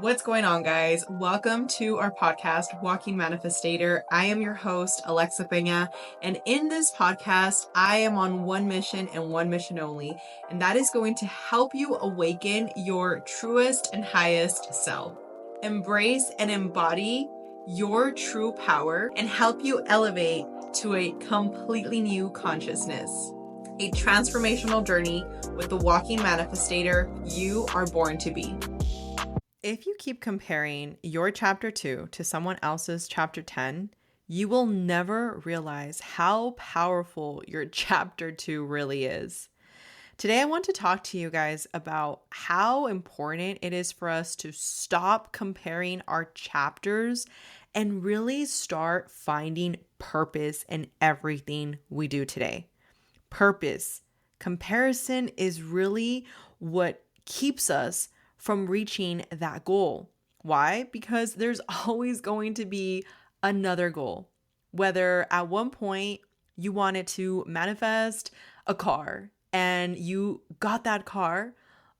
What's going on, guys? Welcome to our podcast, Walking Manifestator. I am your host, Alexa Peña, and in this podcast, I am on one mission and one mission only, and that is going to help you awaken your truest and highest self. Embrace and embody your true power and help you elevate to a completely new consciousness. A transformational journey with the Walking Manifestator you are born to be. If you keep comparing your chapter 2 to someone else's chapter 10, you will never realize how powerful your chapter 2 really is. Today, I want to talk to you guys about how important it is for us to stop comparing our chapters and really start finding purpose in everything we do today. Purpose. Comparison is really what keeps us from reaching that goal. Why? Because there's always going to be another goal. Whether at one point you wanted to manifest a car and you got that car,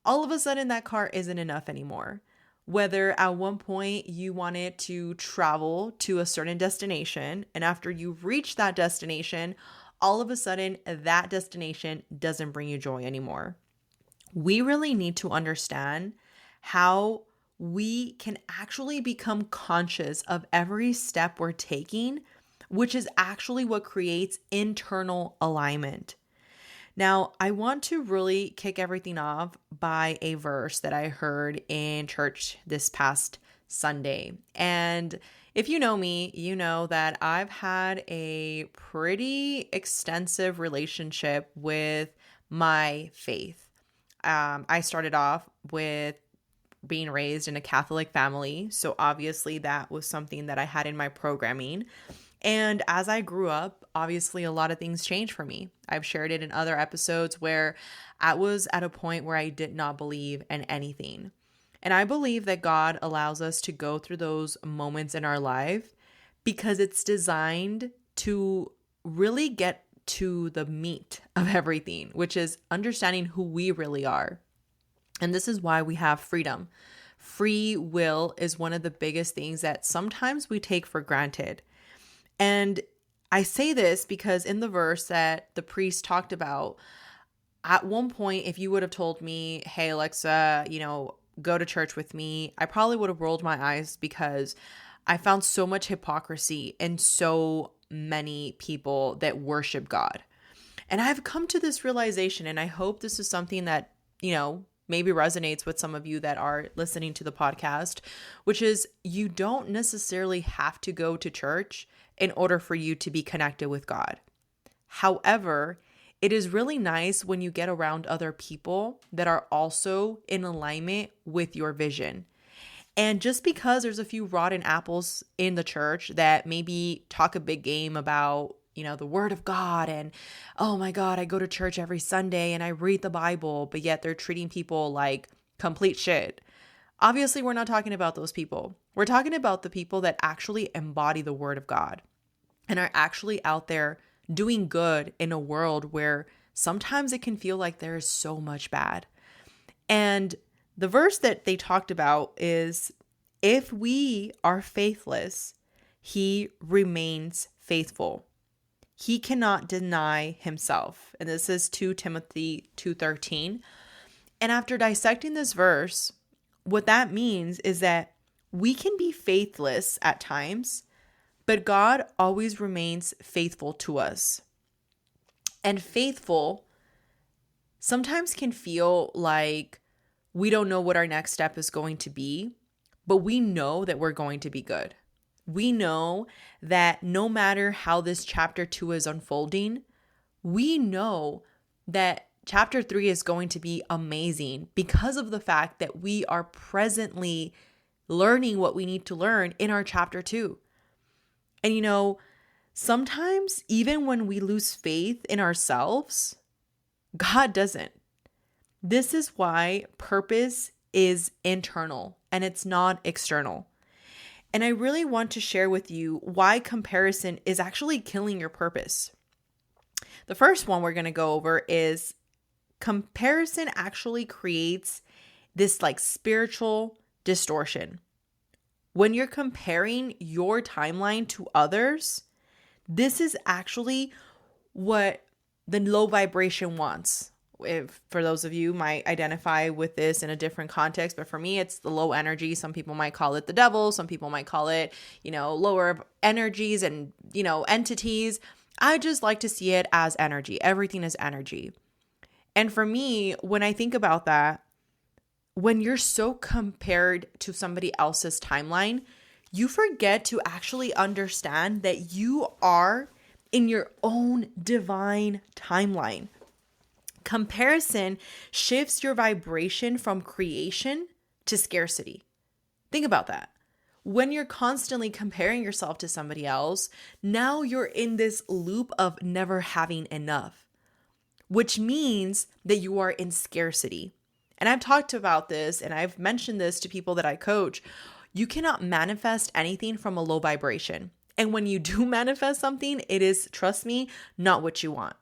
all of a sudden that car isn't enough anymore. Whether at one point you wanted to travel to a certain destination and after you reach that destination, all of a sudden that destination doesn't bring you joy anymore. We really need to understand how we can actually become conscious of every step we're taking, which is actually what creates internal alignment. Now, I want to really kick everything off by a verse that I heard in church this past Sunday. And if you know me, you know that I've had a pretty extensive relationship with my faith. I started off with being raised in a Catholic family. So obviously that was something that I had in my programming. And as I grew up, obviously a lot of things changed for me. I've shared it in other episodes where I was at a point where I did not believe in anything. And I believe that God allows us to go through those moments in our life because it's designed to really get to the meat of everything, which is understanding who we really are. And this is why we have freedom. Free will is one of the biggest things that sometimes we take for granted. And I say this because in the verse that the priest talked about, at one point, if you would have told me, hey, Alexa, go to church with me, I probably would have rolled my eyes because I found so much hypocrisy in so many people that worship God. And I've come to this realization, and I hope this is something that, maybe resonates with some of you that are listening to the podcast, which is you don't necessarily have to go to church in order for you to be connected with God. However, it is really nice when you get around other people that are also in alignment with your vision. And just because there's a few rotten apples in the church that maybe talk a big game about the word of God and, oh my God, I go to church every Sunday and I read the Bible, but yet they're treating people like complete shit. Obviously, we're not talking about those people. We're talking about the people that actually embody the word of God and are actually out there doing good in a world where sometimes it can feel like there is so much bad. And the verse that they talked about is, if we are faithless, he remains faithful. He cannot deny himself. And this is 2 Timothy 2:13. And after dissecting this verse, what that means is that we can be faithless at times, but God always remains faithful to us. And faithful sometimes can feel like we don't know what our next step is going to be, but we know that we're going to be good. We know that no matter how this chapter 2 is unfolding, we know that chapter 3 is going to be amazing because of the fact that we are presently learning what we need to learn in our chapter 2. And sometimes even when we lose faith in ourselves, God doesn't. This is why purpose is internal and it's not external. And I really want to share with you why comparison is actually killing your purpose. The first one we're going to go over is comparison actually creates this spiritual distortion. When you're comparing your timeline to others, this is actually what the low vibration wants. If for those of you might identify with this in a different context, but for me, it's the low energy. Some people might call it the devil. Some people might call it, lower energies and, entities. I just like to see it as energy. Everything is energy. And for me, when I think about that, when you're so compared to somebody else's timeline, you forget to actually understand that you are in your own divine timeline. Comparison shifts your vibration from creation to scarcity. Think about that. When you're constantly comparing yourself to somebody else, now you're in this loop of never having enough, which means that you are in scarcity. And I've talked about this and I've mentioned this to people that I coach. You cannot manifest anything from a low vibration. And when you do manifest something, it is, trust me, not what you want.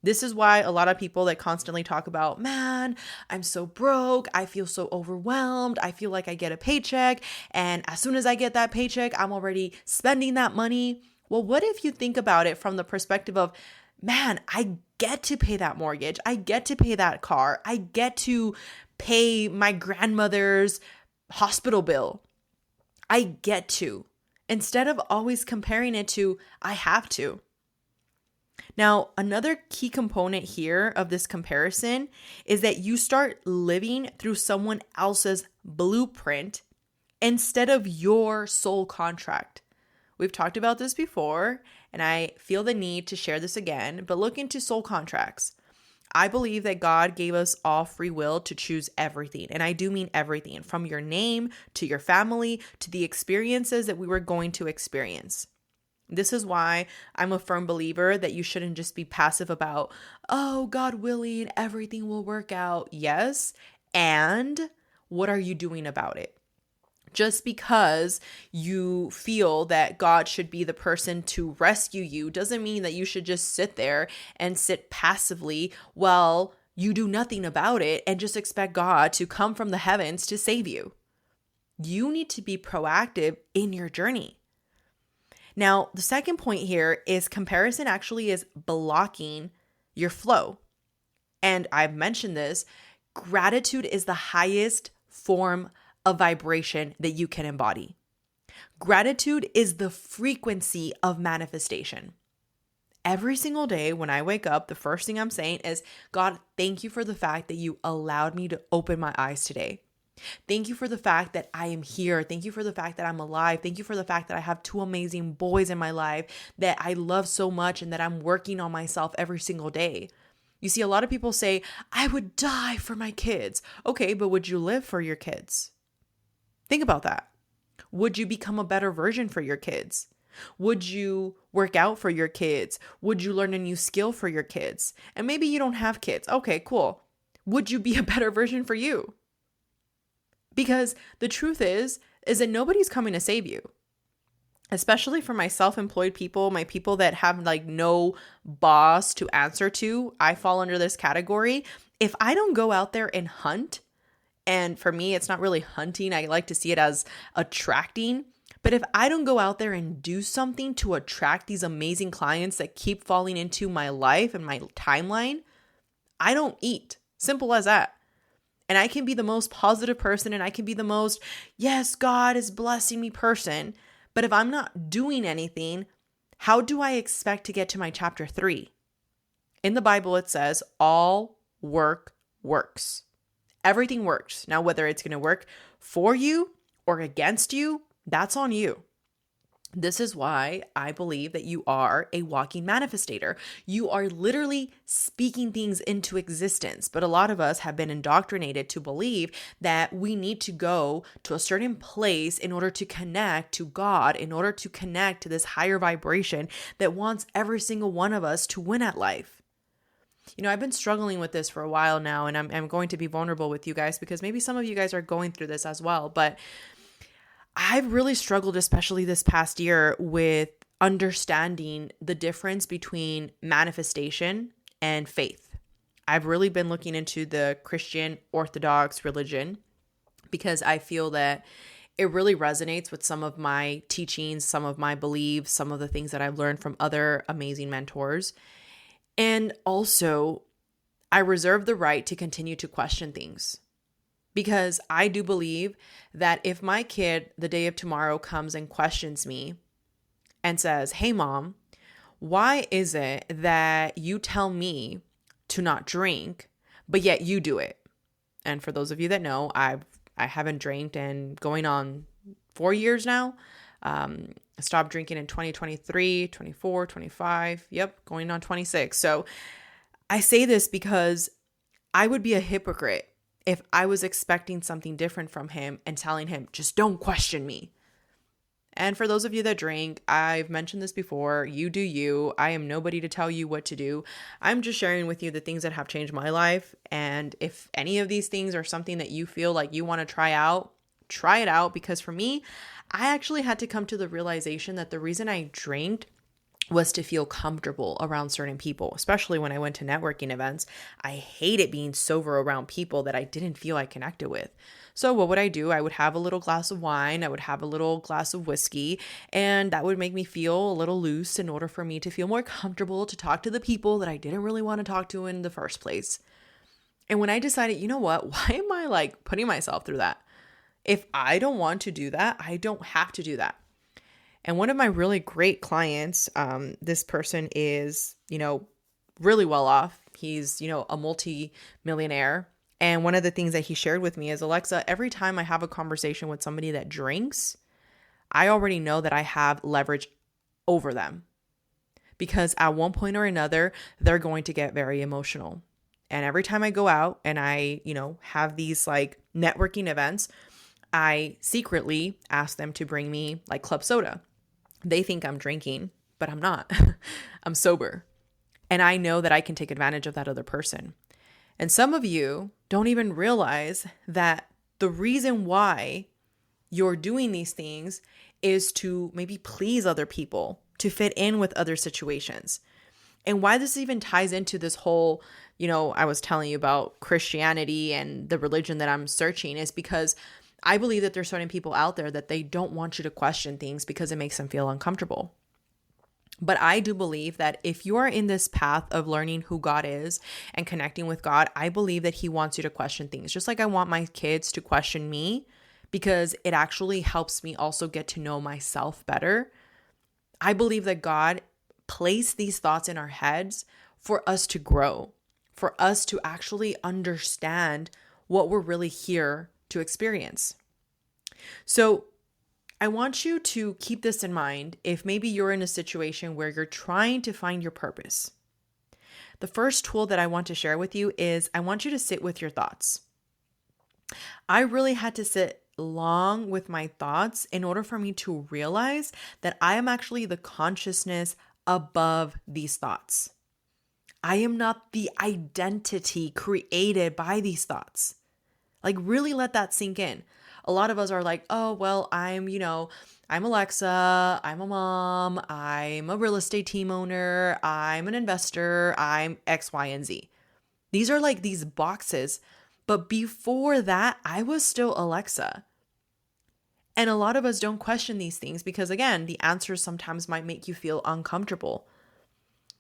This is why a lot of people that constantly talk about, man, I'm so broke. I feel so overwhelmed. I feel like I get a paycheck. And as soon as I get that paycheck, I'm already spending that money. Well, what if you think about it from the perspective of, man, I get to pay that mortgage. I get to pay that car. I get to pay my grandmother's hospital bill. I get to. Instead of always comparing it to, I have to. Now, another key component here of this comparison is that you start living through someone else's blueprint instead of your soul contract. We've talked about this before, and I feel the need to share this again, but look into soul contracts. I believe that God gave us all free will to choose everything. And I do mean everything, from your name to your family to the experiences that we were going to experience. This is why I'm a firm believer that you shouldn't just be passive about, oh, God willing, everything will work out. Yes. And what are you doing about it? Just because you feel that God should be the person to rescue you doesn't mean that you should just sit there and sit passively while you do nothing about it and just expect God to come from the heavens to save you. You need to be proactive in your journey. Now, the second point here is comparison actually is blocking your flow. And I've mentioned this, gratitude is the highest form of vibration that you can embody. Gratitude is the frequency of manifestation. Every single day when I wake up, the first thing I'm saying is, God, thank you for the fact that you allowed me to open my eyes today. Thank you for the fact that I am here. Thank you for the fact that I'm alive. Thank you for the fact that I have two amazing boys in my life that I love so much and that I'm working on myself every single day. You see, a lot of people say, I would die for my kids. Okay, but would you live for your kids? Think about that. Would you become a better version for your kids? Would you work out for your kids? Would you learn a new skill for your kids? And maybe you don't have kids. Okay, cool. Would you be a better version for you? Because the truth is that nobody's coming to save you. Especially for my self-employed people, my people that have no boss to answer to, I fall under this category. If I don't go out there and hunt, and for me, it's not really hunting. I like to see it as attracting. But if I don't go out there and do something to attract these amazing clients that keep falling into my life and my timeline, I don't eat. Simple as that. And I can be the most positive person and I can be the most, yes, God is blessing me person. But if I'm not doing anything, how do I expect to get to my chapter 3? In the Bible, it says all work works. Everything works. Now, whether it's going to work for you or against you, that's on you. This is why I believe that you are a walking manifestator. You are literally speaking things into existence. But a lot of us have been indoctrinated to believe that we need to go to a certain place in order to connect to God, in order to connect to this higher vibration that wants every single one of us to win at life. I've been struggling with this for a while now, and I'm going to be vulnerable with you guys because maybe some of you guys are going through this as well. But I've really struggled, especially this past year, with understanding the difference between manifestation and faith. I've really been looking into the Christian Orthodox religion because I feel that it really resonates with some of my teachings, some of my beliefs, some of the things that I've learned from other amazing mentors. And also, I reserve the right to continue to question things, because I do believe that if my kid the day of tomorrow comes and questions me and says, "Hey mom, why is it that you tell me to not drink, but yet you do it?" And for those of you that know, I haven't drank in going on 4 years now. I stopped drinking in 2023, 24, 25. Yep, going on 26. So I say this because I would be a hypocrite if I was expecting something different from him and telling him, just don't question me. And for those of you that drink, I've mentioned this before, you do you. I am nobody to tell you what to do. I'm just sharing with you the things that have changed my life. And if any of these things are something that you feel like you want to try it out. Because for me, I actually had to come to the realization that the reason I drank was to feel comfortable around certain people, especially when I went to networking events. I hated being sober around people that I didn't feel I connected with. So what would I do? I would have a little glass of wine. I would have a little glass of whiskey, and that would make me feel a little loose in order for me to feel more comfortable to talk to the people that I didn't really want to talk to in the first place. And when I decided, you know what, why am I like putting myself through that? If I don't want to do that, I don't have to do that. And one of my really great clients, this person is, really well off. He's, a multi-millionaire. And one of the things that he shared with me is, Alexa, every time I have a conversation with somebody that drinks, I already know that I have leverage over them, because at one point or another, they're going to get very emotional. And every time I go out and I, have these like networking events, I secretly ask them to bring me like club soda. They think I'm drinking, but I'm not. I'm sober. And I know that I can take advantage of that other person. And some of you don't even realize that the reason why you're doing these things is to maybe please other people, to fit in with other situations. And why this even ties into this whole, I was telling you about Christianity and the religion that I'm searching, is because I believe that there's certain people out there that they don't want you to question things because it makes them feel uncomfortable. But I do believe that if you are in this path of learning who God is and connecting with God, I believe that He wants you to question things. Just like I want my kids to question me, because it actually helps me also get to know myself better. I believe that God placed these thoughts in our heads for us to grow, for us to actually understand what we're really here to experience. So I want you to keep this in mind if maybe you're in a situation where you're trying to find your purpose. The first tool that I want to share with you is I want you to sit with your thoughts. I really had to sit long with my thoughts in order for me to realize that I am actually the consciousness above these thoughts. I am not the identity created by these thoughts. Like, really let that sink in. A lot of us are like, oh, well, I'm Alexa, I'm a mom, I'm a real estate team owner, I'm an investor, I'm X, Y, and Z. These are like these boxes. But before that, I was still Alexa. And a lot of us don't question these things because, again, the answers sometimes might make you feel uncomfortable.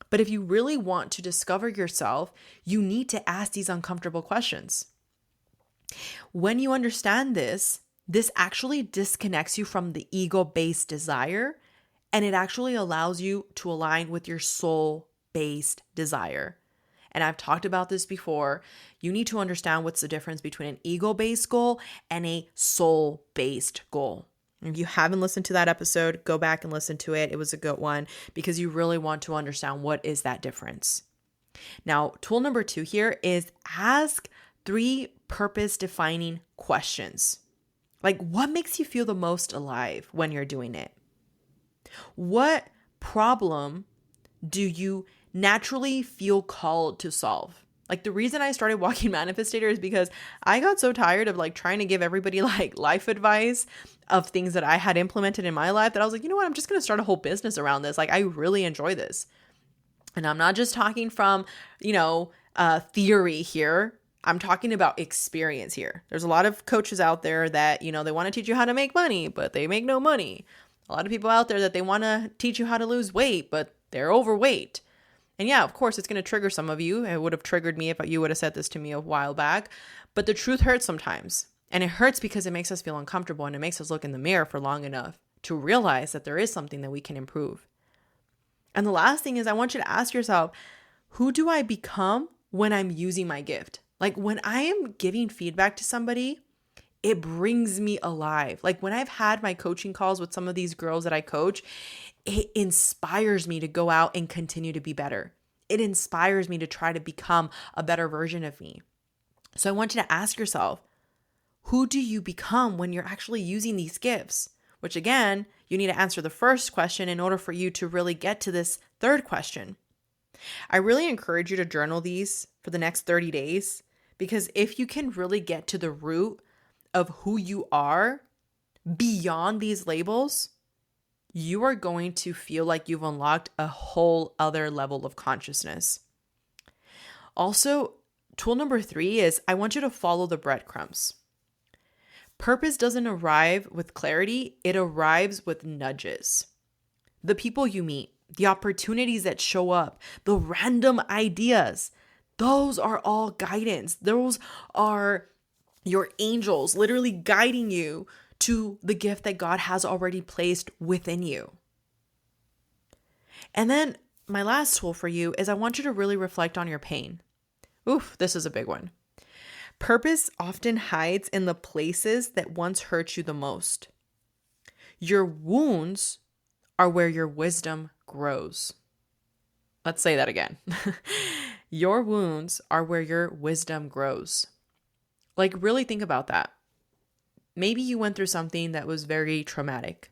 But if you really want to discover yourself, you need to ask these uncomfortable questions. When you understand this actually disconnects you from the ego-based desire, and it actually allows you to align with your soul-based desire. And I've talked about this before. You need to understand what's the difference between an ego-based goal and a soul-based goal. If you haven't listened to that episode, go back and listen to it. It was a good one because you really want to understand what is that difference. Now, tool number 2 here is ask 3 purpose-defining questions. Like, what makes you feel the most alive when you're doing it? What problem do you naturally feel called to solve? Like, the reason I started Walking Manifestator is because I got so tired of like trying to give everybody like life advice of things that I had implemented in my life that I was like, you know what? I'm just going to start a whole business around this. Like, I really enjoy this. And I'm not just talking from, theory here. I'm talking about experience here. There's a lot of coaches out there that, they want to teach you how to make money, but they make no money. A lot of people out there that they want to teach you how to lose weight, but they're overweight. And yeah, of course, it's going to trigger some of you. It would have triggered me if you would have said this to me a while back. But the truth hurts sometimes. And it hurts because it makes us feel uncomfortable and it makes us look in the mirror for long enough to realize that there is something that we can improve. And the last thing is I want you to ask yourself, who do I become when I'm using my gift? Like when I am giving feedback to somebody, it brings me alive. Like when I've had my coaching calls with some of these girls that I coach, it inspires me to go out and continue to be better. It inspires me to try to become a better version of me. So I want you to ask yourself, who do you become when you're actually using these gifts? Which again, you need to answer the first question in order for you to really get to this third question. I really encourage you to journal these for the next 30 days, because if you can really get to the root of who you are beyond these labels, you are going to feel like you've unlocked a whole other level of consciousness. Also, tool number 3 is I want you to follow the breadcrumbs. Purpose doesn't arrive with clarity, it arrives with nudges. The people you meet, the opportunities that show up, the random ideas, those are all guidance. Those are your angels literally guiding you to the gift that God has already placed within you. And then my last tool for you is I want you to really reflect on your pain. Oof, this is a big one. Purpose often hides in the places that once hurt you the most. Your wounds are where your wisdom grows. Let's say that again. Your wounds are where your wisdom grows. Like, really think about that. Maybe you went through something that was very traumatic.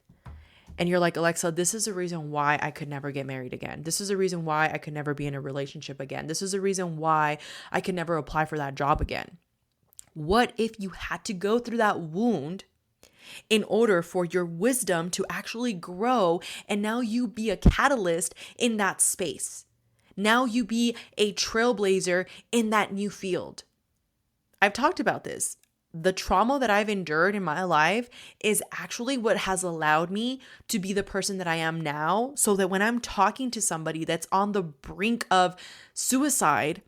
And you're like, Alexa, this is the reason why I could never get married again. This is the reason why I could never be in a relationship again. This is the reason why I could never apply for that job again. What if you had to go through that wound in order for your wisdom to actually grow, and now you be a catalyst in that space? Now you be a trailblazer in that new field. I've talked about this. The trauma that I've endured in my life is actually what has allowed me to be the person that I am now, so that when I'm talking to somebody that's on the brink of suicide,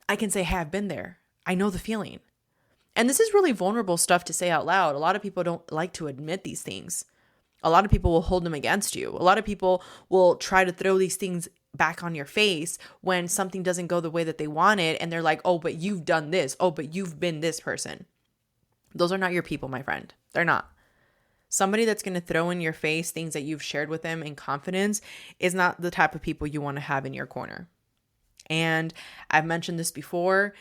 I can say, hey, I've been there. I know the feeling. And this is really vulnerable stuff to say out loud. A lot of people don't like to admit these things. A lot of people will hold them against you. A lot of people will try to throw these things back on your face when something doesn't go the way that they want it. And they're like, oh, but you've done this. Oh, but you've been this person. Those are not your people, my friend. They're not. Somebody that's going to throw in your face things that you've shared with them in confidence is not the type of people you want to have in your corner. And I've mentioned this before.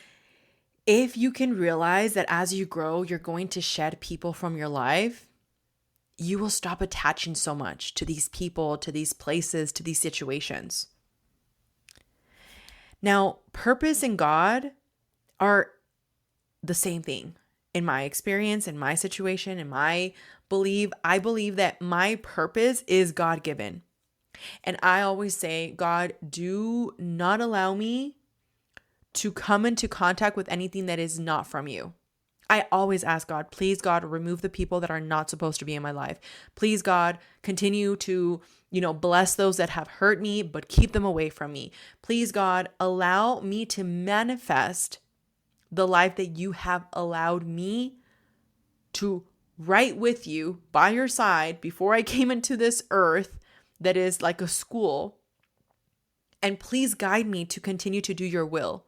If you can realize that as you grow, you're going to shed people from your life, you will stop attaching so much to these people, to these places, to these situations. Now, purpose and God are the same thing. In my experience, in my situation, I believe that my purpose is God-given. And I always say, God, do not allow me to come into contact with anything that is not from you. I always ask God, please God, remove the people that are not supposed to be in my life. Please God, continue to, bless those that have hurt me, but keep them away from me. Please God, allow me to manifest the life that you have allowed me to write with you by your side before I came into this earth that is like a school. And please guide me to continue to do your will.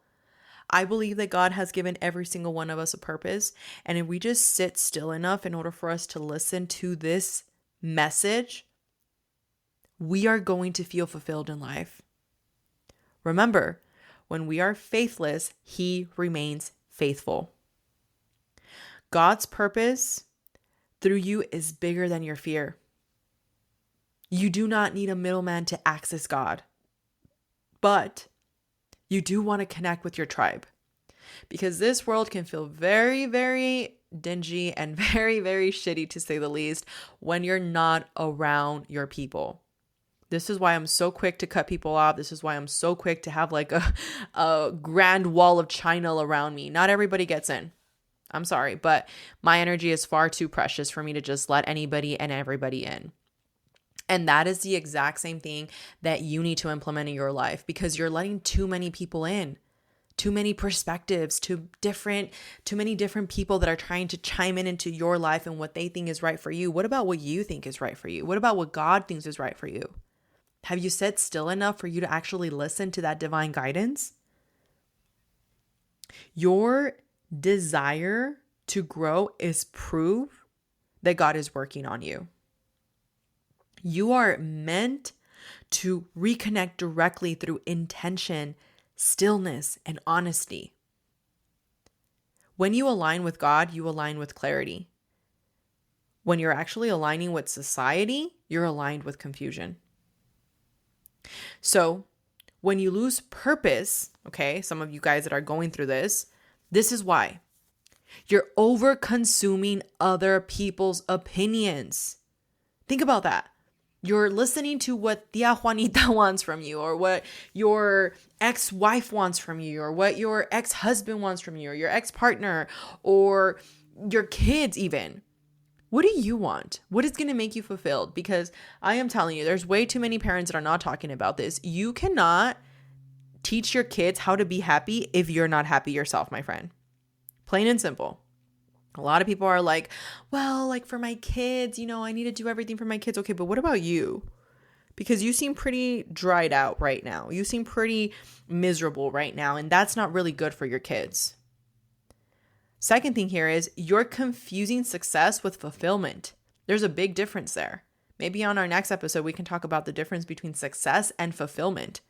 I believe that God has given every single one of us a purpose. And if we just sit still enough in order for us to listen to this message, we are going to feel fulfilled in life. Remember, when we are faithless, He remains faithful. God's purpose through you is bigger than your fear. You do not need a middleman to access God, but you do want to connect with your tribe, because this world can feel very, very dingy and very, very shitty, to say the least, when you're not around your people. This is why I'm so quick to cut people off. This is why I'm so quick to have like a grand wall of China around me. Not everybody gets in. I'm sorry, but my energy is far too precious for me to just let anybody and everybody in. And that is the exact same thing that you need to implement in your life, because you're letting too many people in, too many perspectives, too many different people that are trying to chime in into your life and what they think is right for you. What about what you think is right for you? What about what God thinks is right for you? Have you sat still enough for you to actually listen to that divine guidance? Your desire to grow is proof that God is working on you. You are meant to reconnect directly through intention, stillness, and honesty. When you align with God, you align with clarity. When you're actually aligning with society, you're aligned with confusion. So when you lose purpose, okay, some of you guys that are going through this is why. You're over consuming other people's opinions. Think about that. You're listening to what Tia Juanita wants from you, or what your ex-wife wants from you, or what your ex-husband wants from you, or your ex-partner, or your kids even. What do you want? What is going to make you fulfilled? Because I am telling you, there's way too many parents that are not talking about this. You cannot teach your kids how to be happy if you're not happy yourself, my friend. Plain and simple. A lot of people are like, well, like for my kids, I need to do everything for my kids. Okay, but what about you? Because you seem pretty dried out right now. You seem pretty miserable right now, and that's not really good for your kids. Second thing here is you're confusing success with fulfillment. There's a big difference there. Maybe on our next episode, we can talk about the difference between success and fulfillment.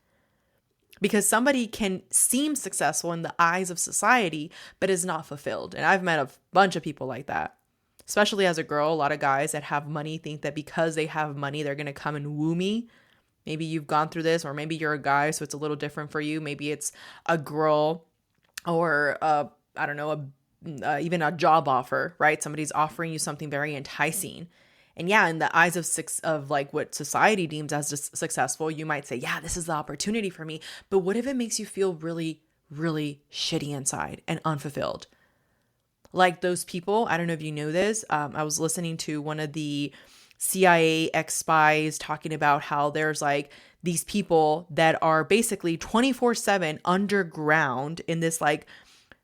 Because somebody can seem successful in the eyes of society, but is not fulfilled. And I've met a bunch of people like that. Especially as a girl, a lot of guys that have money think that because they have money, they're going to come and woo me. Maybe you've gone through this, or maybe you're a guy, so it's a little different for you. Maybe it's a girl, or even a job offer, right? Somebody's offering you something very enticing. And yeah, in the eyes of like what society deems as successful, you might say, yeah, this is the opportunity for me. But what if it makes you feel really, really shitty inside and unfulfilled? Like those people, I don't know if you know this. I was listening to one of the CIA ex-spies talking about how there's like these people that are basically 24/7 underground in this like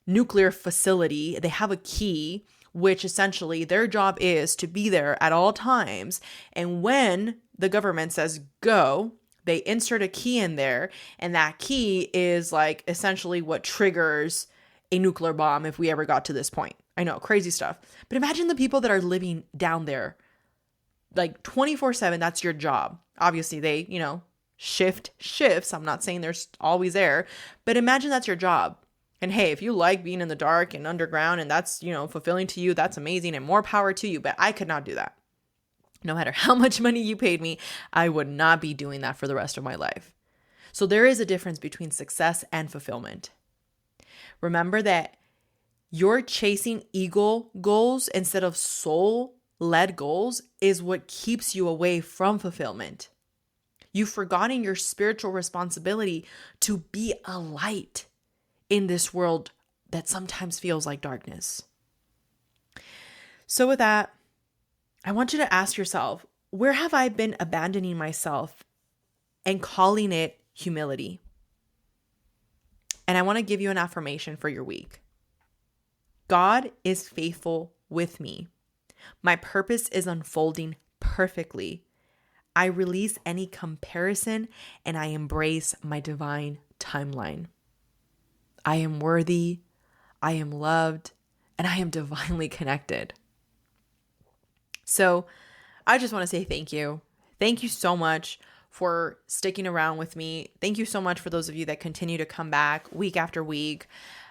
nuclear facility. They have a key, which essentially their job is to be there at all times. And when the government says go, they insert a key in there. And that key is like essentially what triggers a nuclear bomb if we ever got to this point. I know, crazy stuff. But imagine the people that are living down there, like 24/7, that's your job. Obviously, they, shifts. I'm not saying they're always there, but imagine that's your job. And hey, if you like being in the dark and underground and that's, fulfilling to you, that's amazing and more power to you. But I could not do that. No matter how much money you paid me, I would not be doing that for the rest of my life. So there is a difference between success and fulfillment. Remember that you're chasing ego goals instead of soul-led goals is what keeps you away from fulfillment. You've forgotten your spiritual responsibility to be a light in this world that sometimes feels like darkness. So with that, I want you to ask yourself, where have I been abandoning myself and calling it humility? And I want to give you an affirmation for your week. God is faithful with me. My purpose is unfolding perfectly. I release any comparison and I embrace my divine timeline. I am worthy, I am loved, and I am divinely connected. So I just want to say thank you. Thank you so much for sticking around with me. Thank you so much for those of you that continue to come back week after week.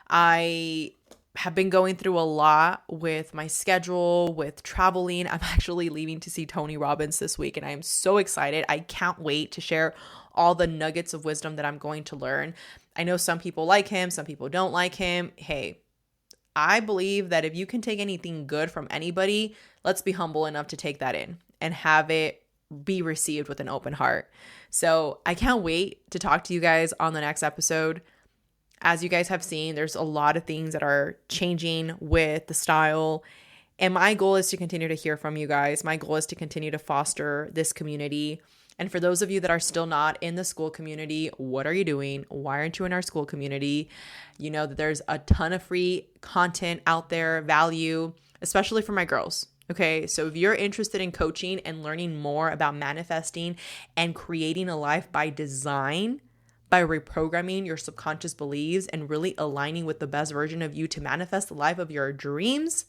I have been going through a lot with my schedule, with traveling. I'm actually leaving to see Tony Robbins this week, and I am so excited. I can't wait to share all the nuggets of wisdom that I'm going to learn. I know some people like him, some people don't like him. Hey, I believe that if you can take anything good from anybody, let's be humble enough to take that in and have it be received with an open heart. So I can't wait to talk to you guys on the next episode. As you guys have seen, there's a lot of things that are changing with the style. And my goal is to continue to hear from you guys. My goal is to continue to foster this community. And for those of you that are still not in the school community, what are you doing? Why aren't you in our school community? You know that there's a ton of free content out there, value, especially for my girls. Okay, so if you're interested in coaching and learning more about manifesting and creating a life by design, by reprogramming your subconscious beliefs and really aligning with the best version of you to manifest the life of your dreams,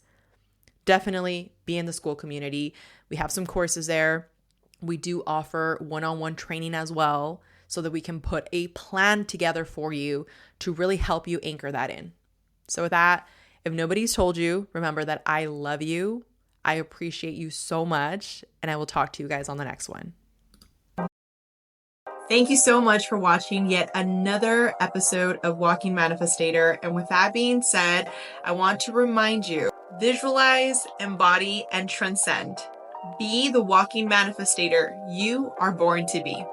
definitely be in the school community. We have some courses there. We do offer one-on-one training as well so that we can put a plan together for you to really help you anchor that in. So with that, if nobody's told you, remember that I love you. I appreciate you so much, and I will talk to you guys on the next one. Thank you so much for watching yet another episode of Walking Manifestator. And with that being said, I want to remind you, visualize, embody, and transcend. Be the walking manifestator you are born to be.